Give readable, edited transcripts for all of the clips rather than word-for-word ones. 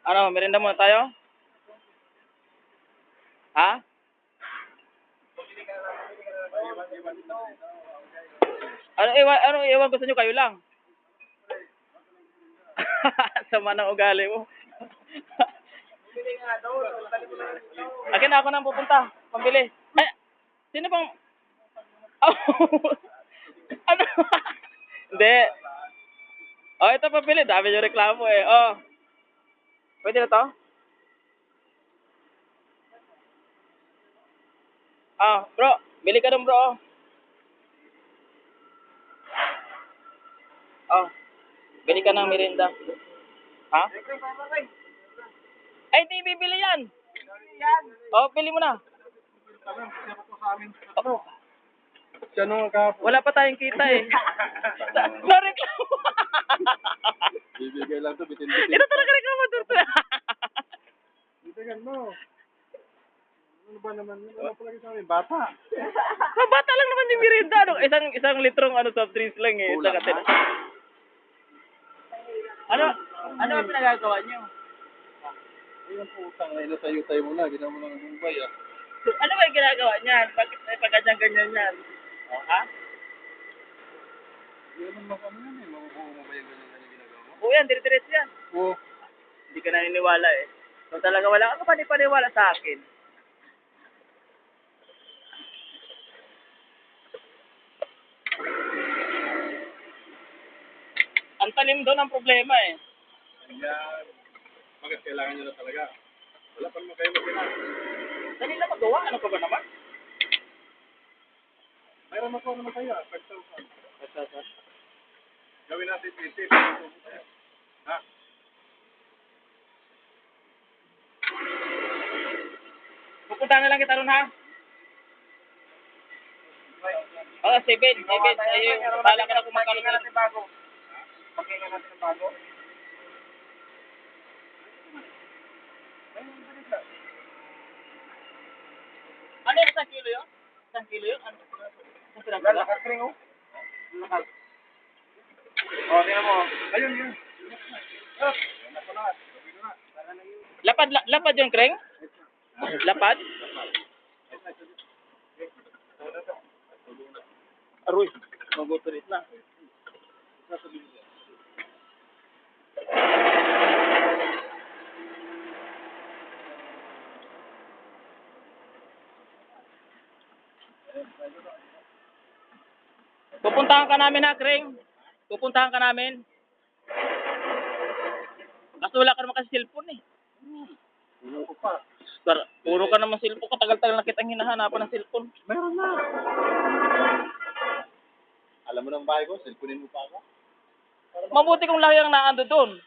Ano, merienda muna tayo? Ha? Ano iwan gusto nyo kayo lang? Sama ng ugali mo. Akin na ako nang pupunta. Pambili. Eh, sino bang... Oh. Ano? Hindi. Oh, ito pambili. Dami yung reklamo eh. Oh. Pwede na to? Ah, bro. Bili ka dun, bro. Oh. Bili ka ng merienda. Ha? Ay, di bibili yan. Oh, bili mo na. Oh. Wala pa tayong kita eh. Nareklamo. Bibigay lang to, bitin-bitin. Ito talaga reklamo dito. Bibigyan mo. Ano ba naman? Ano palagi sa amin? Bata. Bata lang naman yung merienda. Ano? Isang litrong soft drinks lang eh. Kulang, Isang ha? Ano ang pinagagawa niyo? Ayun po, utang na inatayo-tayo mo na. Ginawa mo na ng Mumbai, ah. Ano ba yung ginagawa niyan? Bakit may pagganyan-ganyan yan? Oh, ha? Yun naman kami yan eh. Mabubuo mo ba yung ganyan-ganyan ginagawa mo? Oo yan, dire-diretso yan. Oo. Hindi ka naniniwala eh. So talaga wala ka panipaniwala sa akin. Ang talim doon ang problema eh. Ayan. Bakit kailangan nyo na talaga? Wala pa naman kayo magkailangan. Dali na magawa. Ano ka ba naman? Mayroon ako naman kayo, 5,000. Kasasan? Gawin natin 20. Ha? Pupunta na lang kita ron ha? Oo, 7. Ayun, bala ka na kung magkano natin bago. Pakinggan natin ng bago. Ano yung 1 kilo yun? 1 kilo yun? Ano? Lakas ring oh. Lakas. O, tingnan mo. Ayun, yun. Lapad yung kreng? Lapad? Aroy, magutulit na. Pupuntahan ka namin ha, Kreng. Pupuntahan ka namin. Kaso wala ka naman kasi cellphone eh. Ano ko pa? Puro ka naman cellphone. Katagal-tagal na kitang hinahanapan ng cellphone. Meron na. Alam mo ng bahay ko, cellphone mo pa ako. Mabuti kung lagi ang naando doon.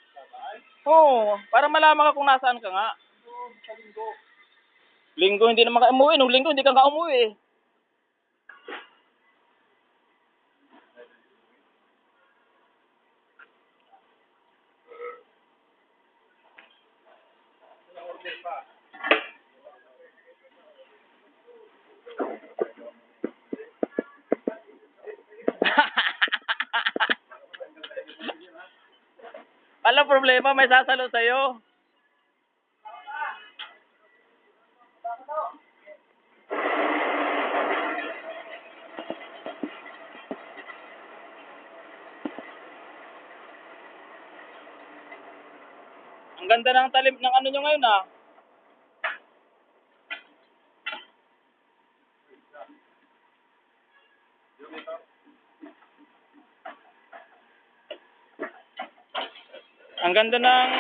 Oo, para malaman ka kung nasaan ka nga. Linggo hindi naman ka umuwi. Nung linggo hindi ka nga umuwi eh. Alam problema, may sasalo sa'yo. Ang ganda ng talim ng ano nyo ngayon ah. Ang ganda ng...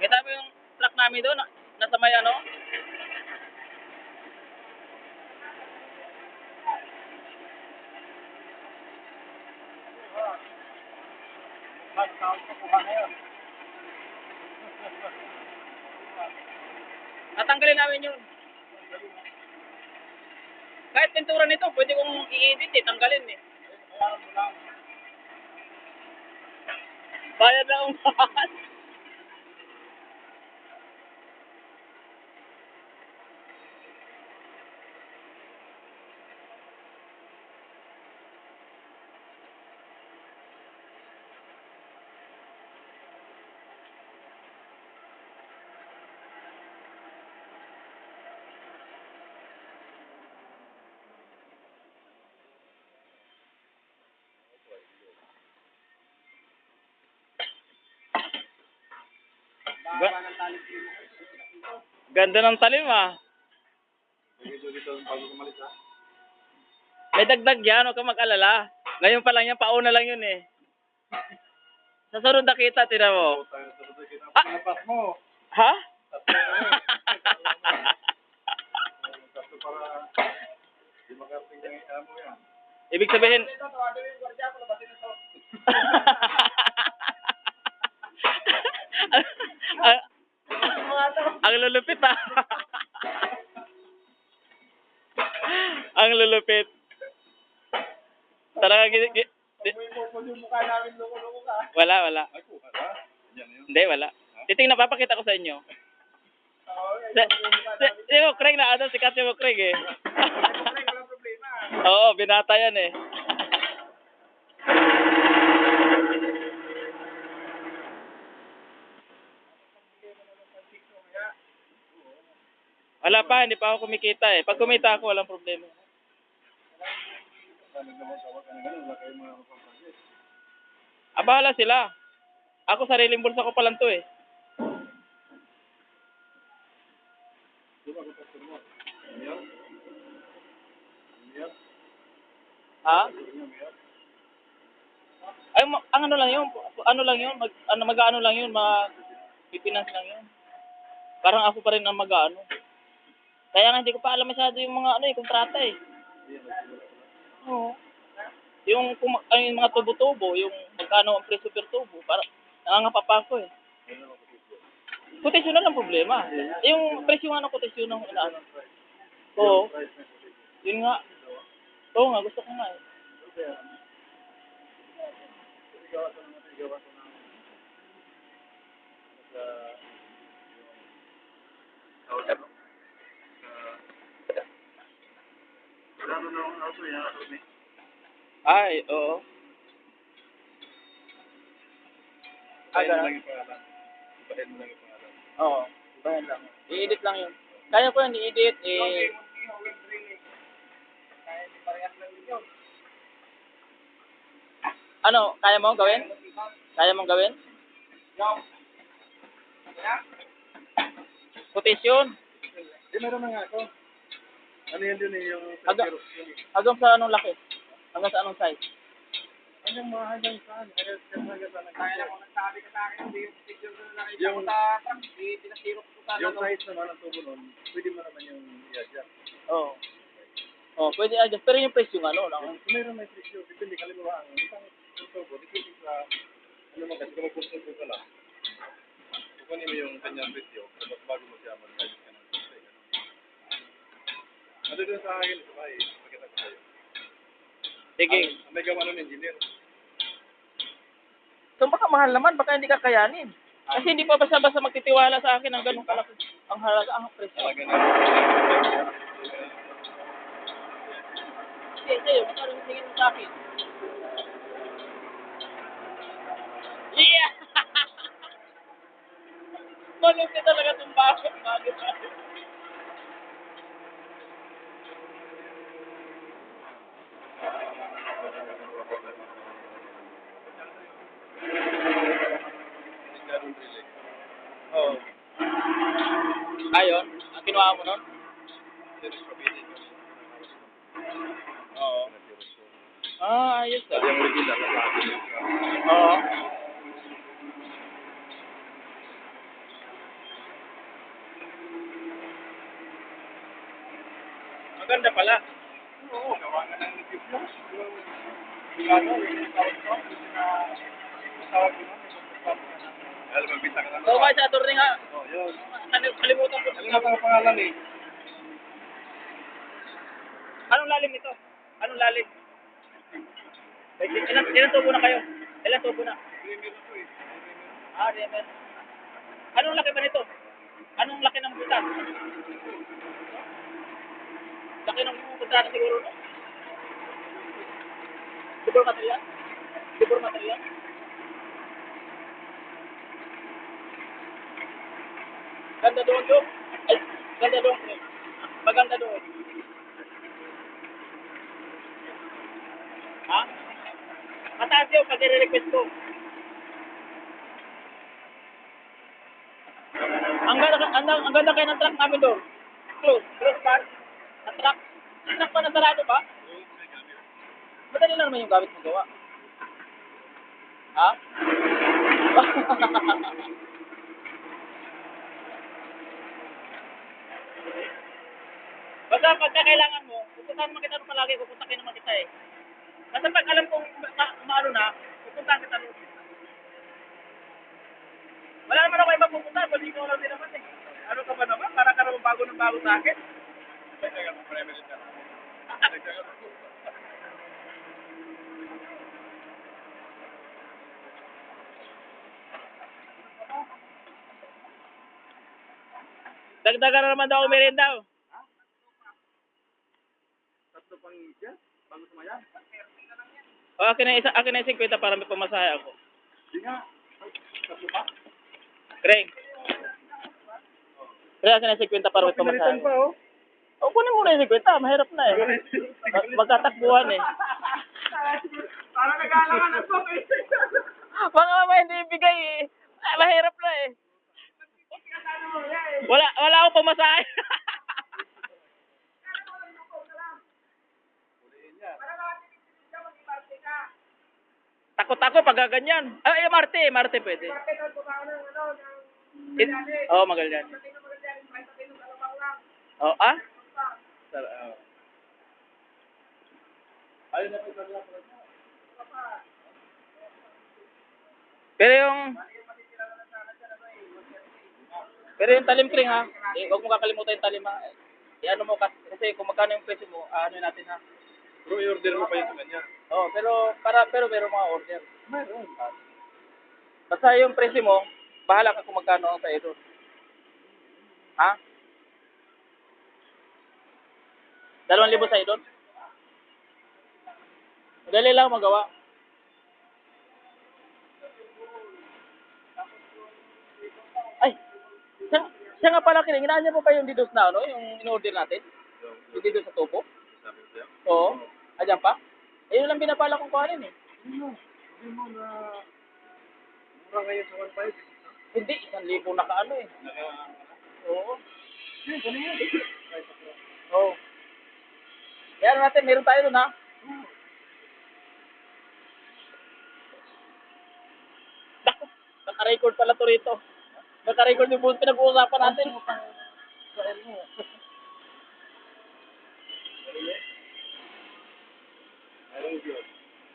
Kita mo yung truck namin doon, nasa may ano? Tatanggalin namin yun. Kahit pintura nito, pwede kong i-edit eh, tanggalin eh. Bayad na ang mahal. Ganda ng talim ah. Medyo dito bago kumalis ha. May dagdag yan, huwag kang mag-alala. Ngayon pa lang yan, pauna lang yun eh. Sa sunod na kita, tira mo. Tayo sa sunod kita. Ah! Pinapas mo. Ha? Kaso para di makarating ng mo yan. Ibig sabihin... ang, ang lulupit ah. Ang lulupit. Talaga Yung mukha namin loko-loko ka. wala. Ay, kuha ka. Yan yun. Hindi, wala. Titingnan, papakita ko sa inyo. Si mo Craig na ano, sikat si mo Craig eh. Walang problema. Oo, binata yan eh. Wala pa, hindi pa ako kumikita eh. Pag kumita ako, walang problema. Bahala sila. Ako sariling bulsa ko pa lang to eh. Ha? Ay, ang ano lang yun, mag-ano lang yun, mag-finance lang yun. Parang ako pa rin ang mag-ano. Kaya nga hindi ko pa alam masyado yung mga ano eh, kontrata eh. Oo. Yung mga tubo-tubo, yung magkano ang presyo per tubo, para nangangapa ako eh. Kotasyon na lang problema. Yung presyo nga ng kotasyon ng inaano. Oo. Yun nga. Oo nga, gusto ko nga eh. Ay, oo. Ibahin mo lang yung pangalan. Ibahin mo lang yung pangalan. Oo. Bayan lang. I-edit lang yun. Kaya ko yan i-edit eh. Ano, kaya mo gawin? Kaya mong gawin? Quotation. Meron na nga ako. Ano yan din eh, yung Hanggang, Xerox yun eh. hanggang sa anong laki? Hanggang sa anong size? Hanggang mga hanggang saan? Hanggang saan? Kaya lang kung nagsabi ka sa akin, hindi yung picture na nakita ko Yung- sa truck, pinasirok ko sa Yung size naman ng tubo nun, pwede mo naman yung i-adjust. Oo. Oh, pwede adjust. Pero yung presyo nga, no? Kung mayroon may presyo, depende kalimutan. Isang tubo, depende sa ano mo kasi kung magpupunto ka lang. Kukunin mo yung kanyang presyo, tapos bago mo siya mag-adjust ka ng presyo. Ano doon sa akin, sa bahay, pakita ko sa'yo. Sige. Ang may gawa ng engineer. So baka mahal naman, baka hindi kakayanin. Kasi hindi pa basta-basta magtitiwala sa akin ng ganung kalaki. Ang halaga, ang presyo. Talaga na. Sige, sa'yo, magkano tingin mo sa akin? Yeah! Malupit talaga itong bago. Oo. Ayun, ang kinuha mo nun? Oo. Ayos ah. Yung original na sa akin. Oo. Maganda pala. Oo, gawa nga ng nitip lang. Yung bigano, yung tawag ko, tawag mo, may magpapapag ka namin. Alam, magbita ka namin. So, guys, sa attorney nga. Oh, yun. Kalimutan ko. Ano ang pangalan eh? Anong lalim nito? Anong lalim? Ilan tubo na kayo? Ilan tubo na? Premier na to eh. Ah, Remer. Anong laki ba nito? Anong laki ng butas? Laki ng butas siguro, no? Libor material? Libor material? Ganda doon, Joe. Ay, ganda doon. Maganda doon. Ha? Mataas yun pag i-request ko. Ang ganda kayo ng truck namin doon. Close pa. Ang truck. Ang truck pa nasarado ba? Madali lang naman yung gamit mo gawa. Ha? Basta pagka kailangan mo, pupuntahan naman kita palagi, pupuntahin naman kita eh. Basta pag alam kong maano na, pupuntahan kita doon. Wala naman ako ibang pupuntahan, pwede ikaw lang din naman eh. Ano ka ba naman? Para ka naman bago ng bago sa akin. Dagdagan na naman daw ako merienda. Tatlo pang yan? Bago sumayan? O, akin na yung 50 para may pamasahe ako. Hindi nga. Tatlo pa? Greg. Greg, akin na yung 50 para may pamasahe Pinalitan ako. pa oh. O, kunin mo na yung 50. Mahirap na eh. Magkatakbuhan eh. Parang nag-aalaman ng song eh. Mga mama hindi ibigay eh. Ay, mahirap na eh. Wala akong pamasahe. Takot ako pag gaganyan. Ay, Marte pwede. Oo, Magallanes. Oh, ah? Ayun na po sa mga. Pero yung talim kring ha, huwag mo kakalimutan yung talim ha. Ano mo kasi kung magkano yung presyo mo, ano natin ha. Bro, i-order mo pa yun sa kanya. Oh, pero meron mga order. Meron. Basta yung presyo mo, bahala ka kung magkano ang sa doon. Ha? 2,000 sa doon? Madali lang magawa. Ay, siya nga pala kining, inaan niya po pa yung didos na ano, yung in-order natin? Yung didos sa tubo? Sabi ko siya. Oo. Ayan pa? Ayun lang binapala kong kuhanin eh. Hindi mo na mura ngayon sa 1.5. Hindi, 1,000 nakaano eh. Oo. Oo. Kaya ano natin, meron tayo doon ha? Naku, naka-record pala to rito. Naka-record yung buong pinag-uusapan natin.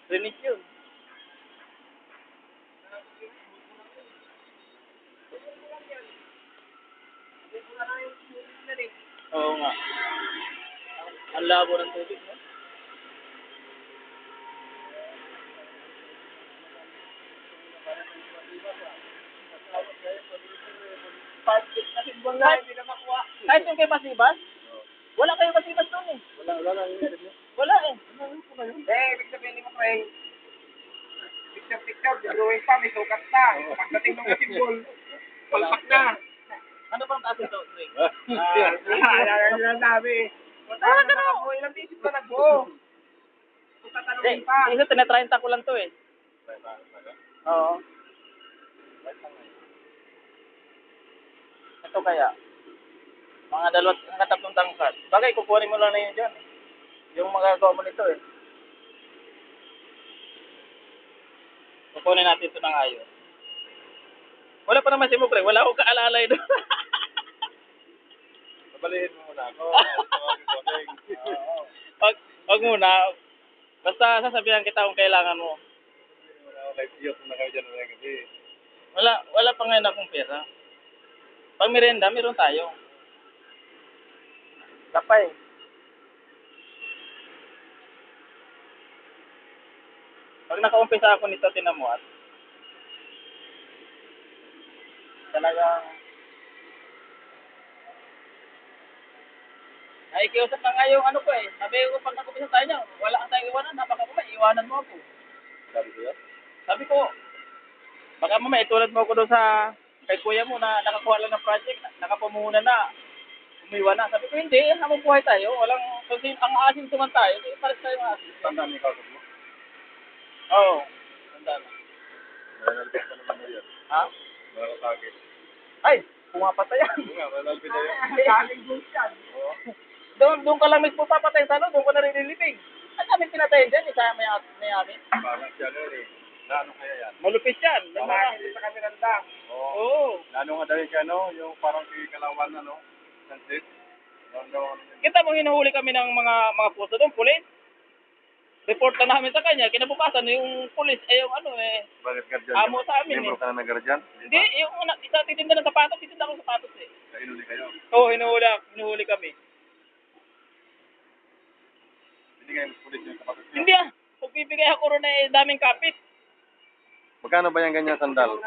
Rinig yun. Oo nga. Ang labo ng tubig, no? Kahit yung kay Masibas, wala kayo Masibas doon eh. Wala lang yung interview. Wala eh. Ibig sabihin ni mo, pre. Picture, drawing pa, may sukat na. Pagdating ng kasimbol, palpak na. Ano bang taas ito, Greg? Yan ang sabi. Wala ka na. Ilang piso pa nagbuo. Kung tatanungin pa. Isa, tinatrenta ko lang to eh. Oo. Ito kaya. Mga tatlong tangkat. Bagay, kukunin mo lang na yun dyan. Yung magagawa mo nito eh. Kukunin natin ito ng ayos. Wala pa naman si Mugre. Wala akong kaalalay doon. Babalihin mo muna ako. Wag muna. Basta sasabihan kita kung kailangan mo. Nag-iyot na kayo dyan na gabi. Wala pa ngayon akong pera. Pag merenda, meron tayo. Kapay. Pag nakaumpisa ako nito, tinamuat. Talagang nakikiusap na nga yung ano ko eh. Sabi ko pag nakaumpisa tayo niya, wala kang tayong iwanan. Baka mamaya, iwanan mo ako. Sabi ko yan? Sabi ko, baka mamaya itulad mo ako doon sa kay kuya mo na nakakuha lang ng project, nakapamuna na, umiwan na. Sabi ko, hindi, habang buhay tayo, walang, kasi ang asin suman tayo, hindi, pares tayo ng asin. Tandaan ni kausap mo? Oo, tanda na. Malalapit pa naman mo yan. Ha? Malalapit. Ay, pumapatay yan. Oo nga, malalapit na yan. Daming goose yan. Oo. Doon ka lang mismo papatay sa ano, doon ko narililibing. Ang daming pinatayin dyan, isa may amin. Parang siya nun eh. Naano kaya yan? Malupit yan. Nakakita sa kami ng dam. Oo. Oo. Naano nga daw yung ano, yung parang kay Kalawan ano, sunset. Naano daw ano yun. Kita mo hinuhuli kami ng mga puso doon, pulis. Report na namin sa kanya, kinabukasan yung pulis, yung ano eh, Bakit guardian? amo sa amin Membro eh. ka na ng guardian? Hindi, yung isa titinda ng sapatos, titinda ko ng sapatos eh. Kainuli kayo. Oo, hinuhuli kami. Hindi kayo pulis yung kapatos nyo. Hindi ah, kung bibigay ako ron eh, daming kapit. Magkano ba yung ganyan sandal?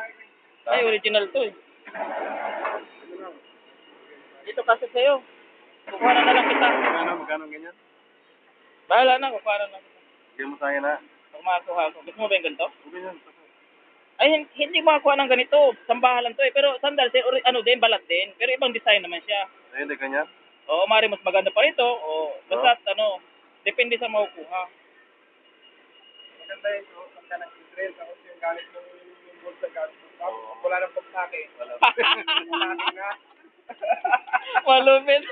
Ay, original to eh. Dito kasi sa'yo. Kukuha na lang kita. Magkano ganyan? Bahala na, kukuha na lang kita. Bigyan mo sa akin ha. Pag makakuha ko. Gusto mo ba yung ganito? Okay yan. Ay, hindi makakuha ng ganito. Sambahalan to eh. Pero sandal, ano din, balat din. Pero ibang design naman siya. Ay, hindi ganyan? O, mari mas maganda pa rito. O, basta, ano, depende sa makukuha. Maganda yun, so, pagka nag-trail, tapos yung galit ng bulsa, galit ng pop, wala nang pagpake. Wala. Wala na. Malupit.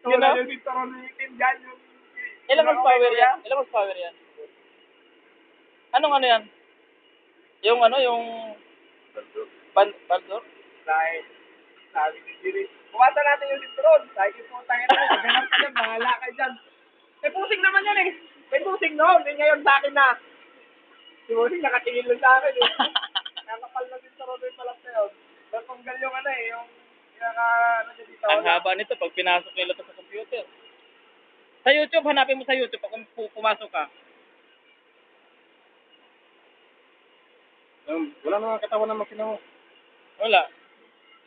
So, wala yung dito ron yung itim dyan, yung... Ilang horsepower yan? Ilang horsepower yan? Anong ano yan? Yung ano, yung... Baldor? Dahil, sabi ni Jiri, kumasa natin yung sintron. Sabi ko, putang ina, maghanap ka dyan, bahala ka dyan. May pusing naman yan eh. May pusing noon, hindi ngayon sa akin na. Si pusing nakatingin lang sa akin eh. Nakapal na sintron yung palap na yun. Natunggal yung ano eh, yung ano niya dito. Ang haba nito pag pinasok nila to sa computer. Sa YouTube, hanapin mo sa YouTube pag pumasok ka. Wala naman katawan na makina mo. Wala.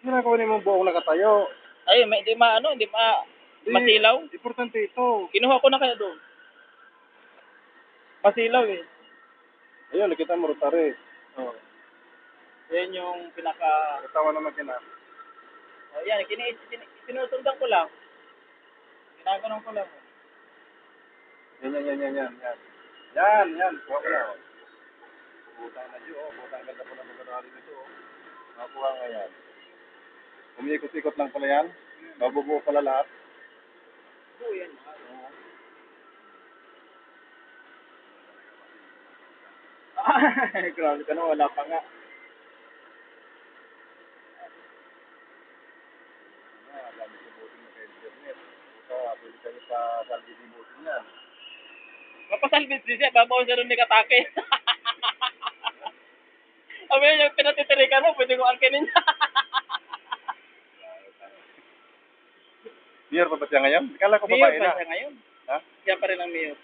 Ginagawa niyo mo buong nakatayo. Ay, hindi masilaw. Importante ito. Kinuha ko na kaya doon. Masilaw eh. Ayun, nakita mo rotary. Oh. Yan yung pinaka... Katawan na makina. Oh, yan, sinusundan ko lang. Ginaganon ko lang. Yan. Yan. Kuha ko na. Butang na dyo. Butang ganda po na magkakari nito. Makuha nga yan. Umiikot-ikot lang pala yan. Mabubuo pala lahat. Oo, yan. Grabe ka na, wala pa nga. Dami sa buting na internet. Pwede kayo sa saldi di buting yan. Mapasalbid siya, babaw siya rin ni Katake. Sabi niya, yung pinatitirikan mo, pwede ko angkinin niya. Mayor pa ba siya ngayon? Kala ko Mayor babae pa na. siya ngayon. Ha? Siya pa rin ang mayor.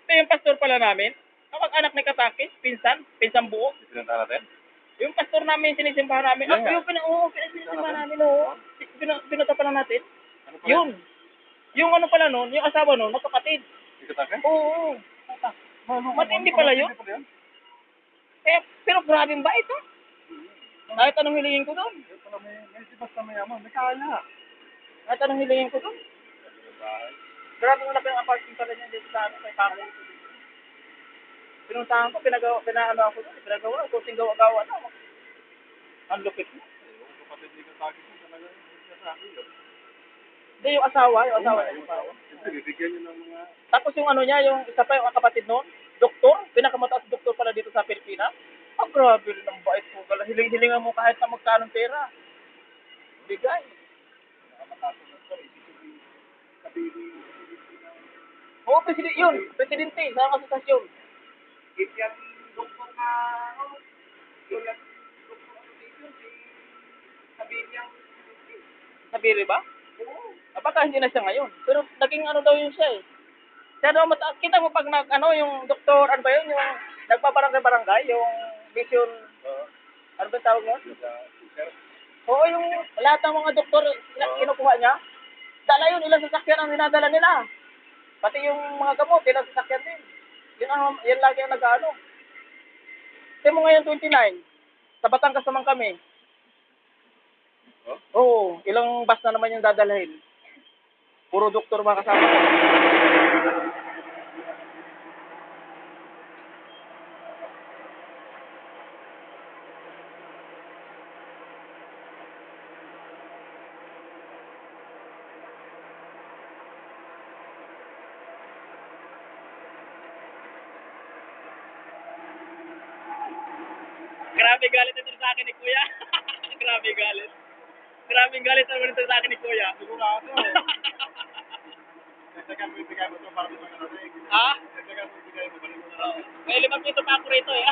Ito yung pastor pala namin. Kamag-anak ni Katake, pinsan buo. Pinunta natin? Yung pastor namin, sinisimbahan namin. Yan nga. Yung pinasisimbahan namin, oo. Pinuta pala natin. Ano pala? Yun. Yung ano pala nun, yung asawa nun, magkapatid. Ikatake? Oo. Matindi pala yun. Pero grabe ba ito? Kahit anong hilingin ko doon. May basta mayaman. May kaya. Kahit anong hilingin ko doon. Grabe yung laki ng apartment pala niya dito sa ano, kay Pamo. Pinuntahan ko, pinaano ako doon, pinagawa, kusing gawa-gawa na. Ang lupit mo. Yung kapatid ni Katake ko talaga yung sinasabi yun. Hindi, yung asawa niya. Siyempre, bibigyan nyo ng mga... Tapos yung ano niya, yung isa pa yung kapatid noon, doktor, pinakamataas doktor pala dito sa Pilipinas. Ang grabe rin ang bait po. Hiling-hilingan mo kahit na magkano pera. Bigay. Oo, presidente yun. Presidente, sa kasasasyon. If yan doktor na, yun yan, doktor association, sabihin niya, Nabiri ba? oo, Baka hindi na siya ngayon. Pero naging ano daw yun siya eh. Siya daw mataas. Kita mo pag yung doktor, ano ba yun? Yung nagpabarangay-barangay, yung vision, ano ba yung tawag nun? Oo, yung lahat ng mga doktor, kinukuha niya. Dala yun, ilang sasakyan ang dinadala nila. Pati yung mga gamot, ilang sasakyan din. Yan lagi ang nag-ano. Kasi mo ngayon 29, sa Batangas naman kami. Oo, ilang bus na naman yung dadalhin. Puro doktor mga kasama. Grabe galit ito sa akin ni Kuya. Grabe galit. Grabe galit naman ito sa akin ni Kuya. Sigurado. Dagdagan mo ibigay mo ito para sa karating. Ha? Dagdagan mo ibigay mo balik mo na lang. May 5 piso pa ako rito eh.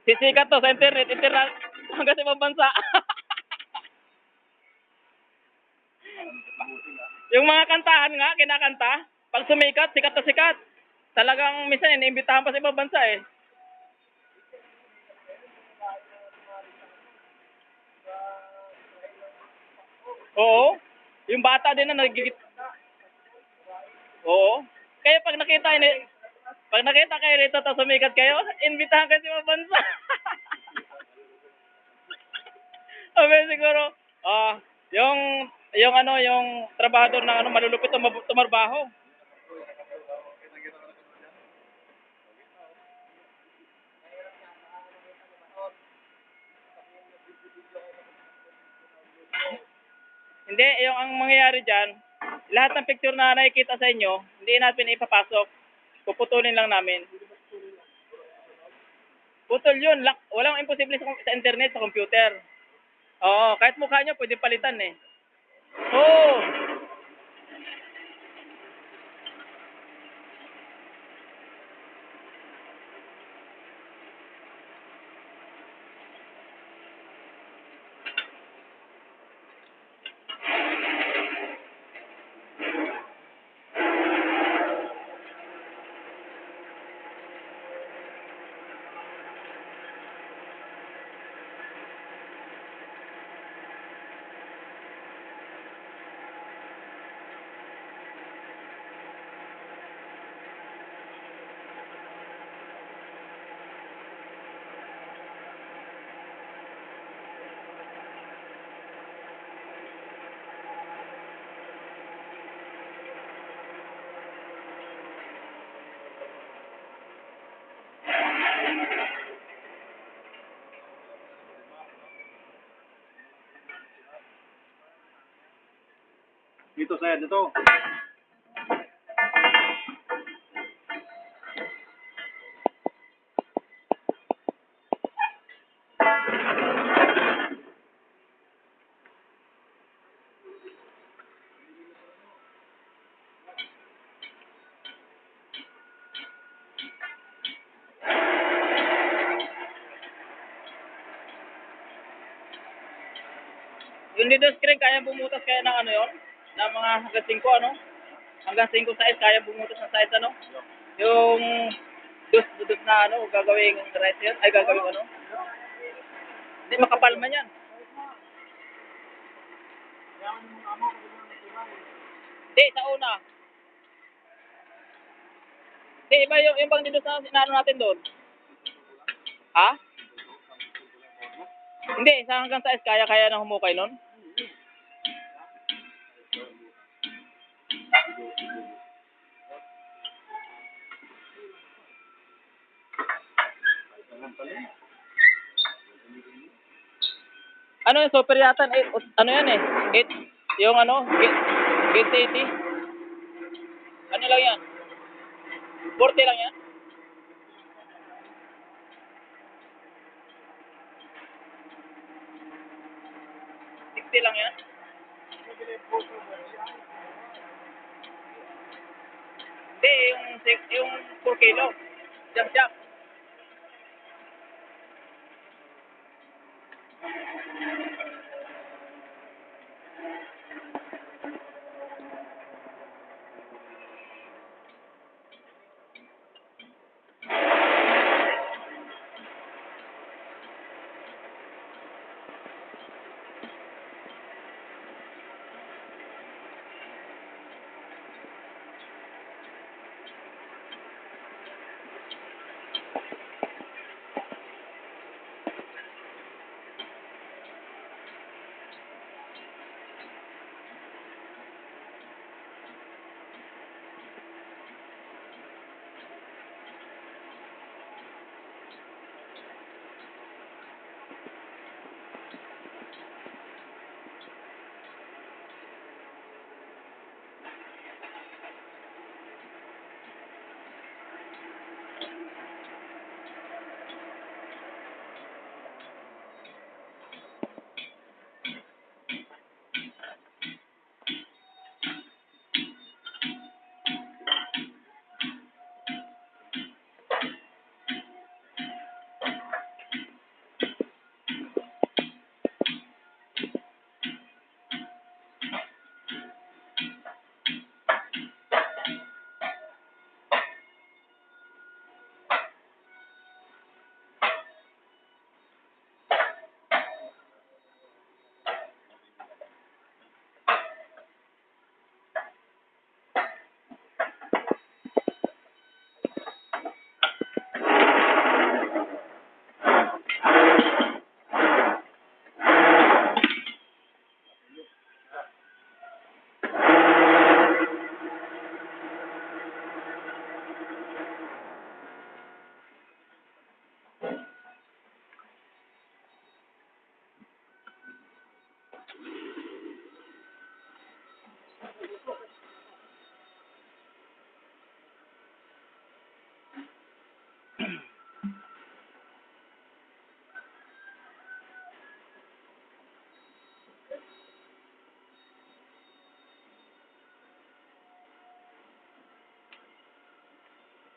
Sisikat to sa internet, hanggang sa ibang bansa. Yung mga kantahan nga, kinakanta, pag sumikat, sikat na sikat. Talagang minsan iniimbitahan pa sa ibang bansa eh. Oo. Yung bata din na nagigit. Oo. Kaya pag nakita kayo rito tapos sumikat kayo, imbitahan kayo sa ibang bansa. Sabi siguro, yung trabahador ng malulupit tumarbaho. Hindi, yung ang mangyayari diyan, lahat ng picture na nakikita sa inyo, hindi natin ipapasok. Puputulin lang namin. Putol yun. Walang imposible sa internet, sa computer. Oo, kahit mukha nyo, pwede palitan eh. Oo. Dito, sir. Dito. Yung dito screen, kaya bumutas kaya ng ano yun? Ng mga hanggang 5, ano? Hanggang 5 size, kaya bumutas ng size, ano? Yung dus na ano, gagawing riser, ay gagawing ano? Hindi, makapal man yan. Hindi, sa una. Hindi, iba yung bang dito sa sinano natin doon. Ha? Hindi, sa hanggang size, kaya na humukay nun. Ano yung super yata? Ano yan eh? Yung ano? Gate 80? Ano lang yan? 40 lang yan? 60 lang yan? Hindi, yung 4 kilo. Jump.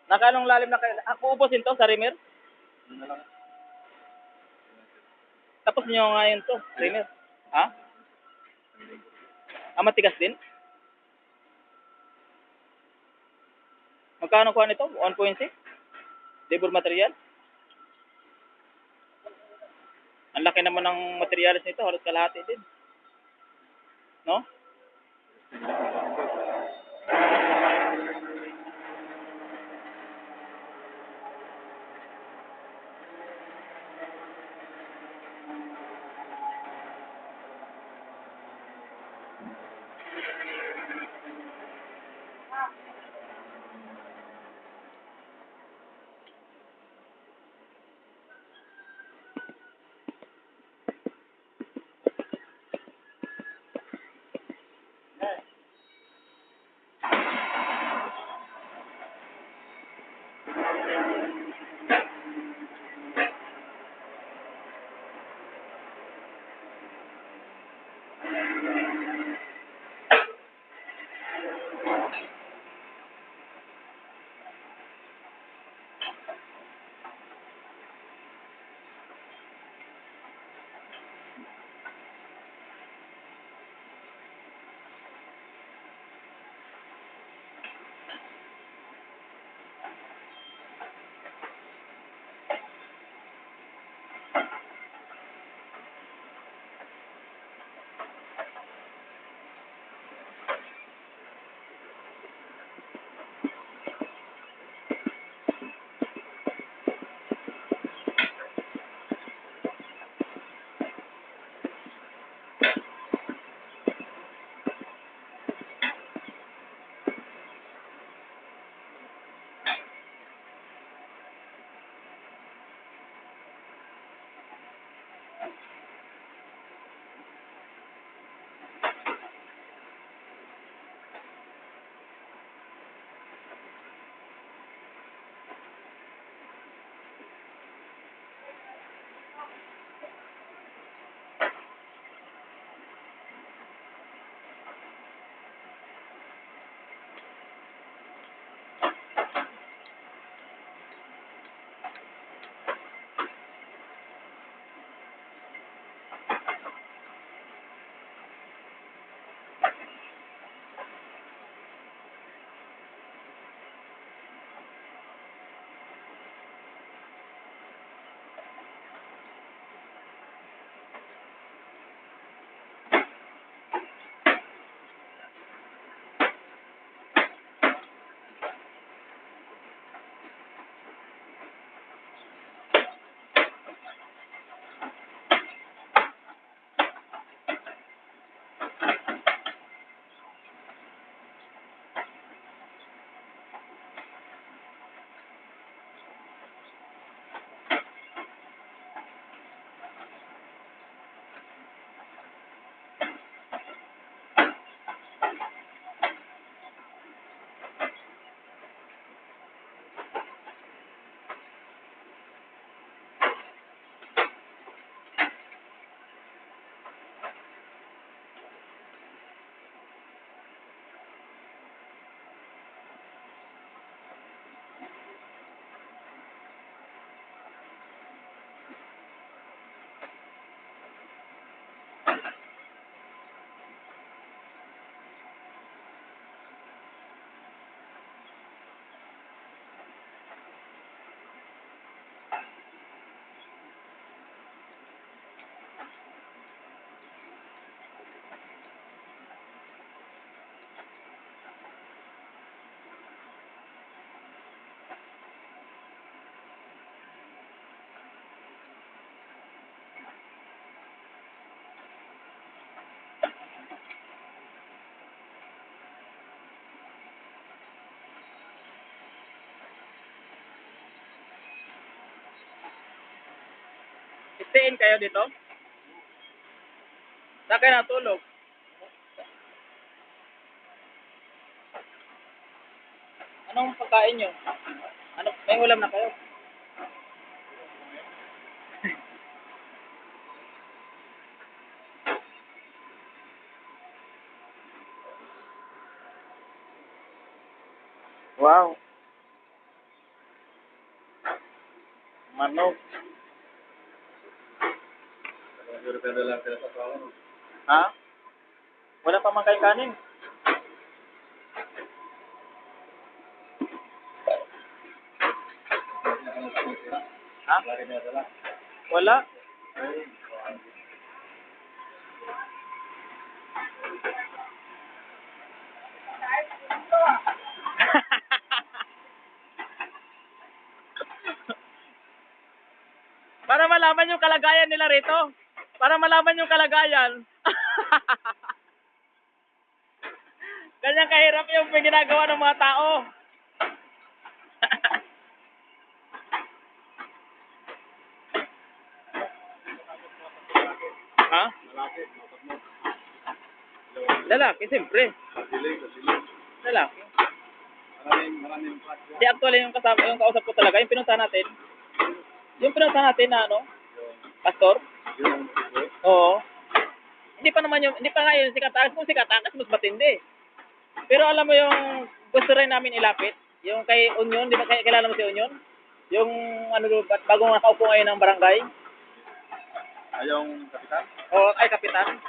Nakalong lalim na kayo. Uubusin to sa remer? Tapos nyo ngayon to, remer. Ha? Matigas din? Magkano kuha nito? 1.6? Labor material? Ang laki naman ng materials nito, halos kalahati din. No? Stay-in kayo dito? Saan kayo natulog? Anong pagkain nyo? Ano, may ulam na kayo? Wow. Manok. Depende lang sila sa tao. Ha? Wala pa man kayong kanin. Ha? Lagi na sila. Wala. Para malaman yung kalagayan nila rito. Para malaman yung kalagayan. Ganyan kahirap yung ginagawa ng mga tao. Ha? Lalaki, matak mo. Lalaki, siyempre. Kasiling. Lalaki. Maraming class yan. Di actually yung kasama, yung kausap ko talaga, yung pinunta natin. Yung pinunta natin na ano, pastor. Yung secret. Oo. Hindi pa nga yun si Katakas. Kung si Katakas, mas matindi. Pero alam mo yung gusto rin namin ilapit, yung kay Union, di ba kilala mo si Union? Yung ano, bagong nakaupo ngayon ng barangay. Ayong kapitan? O, ay, kapitan.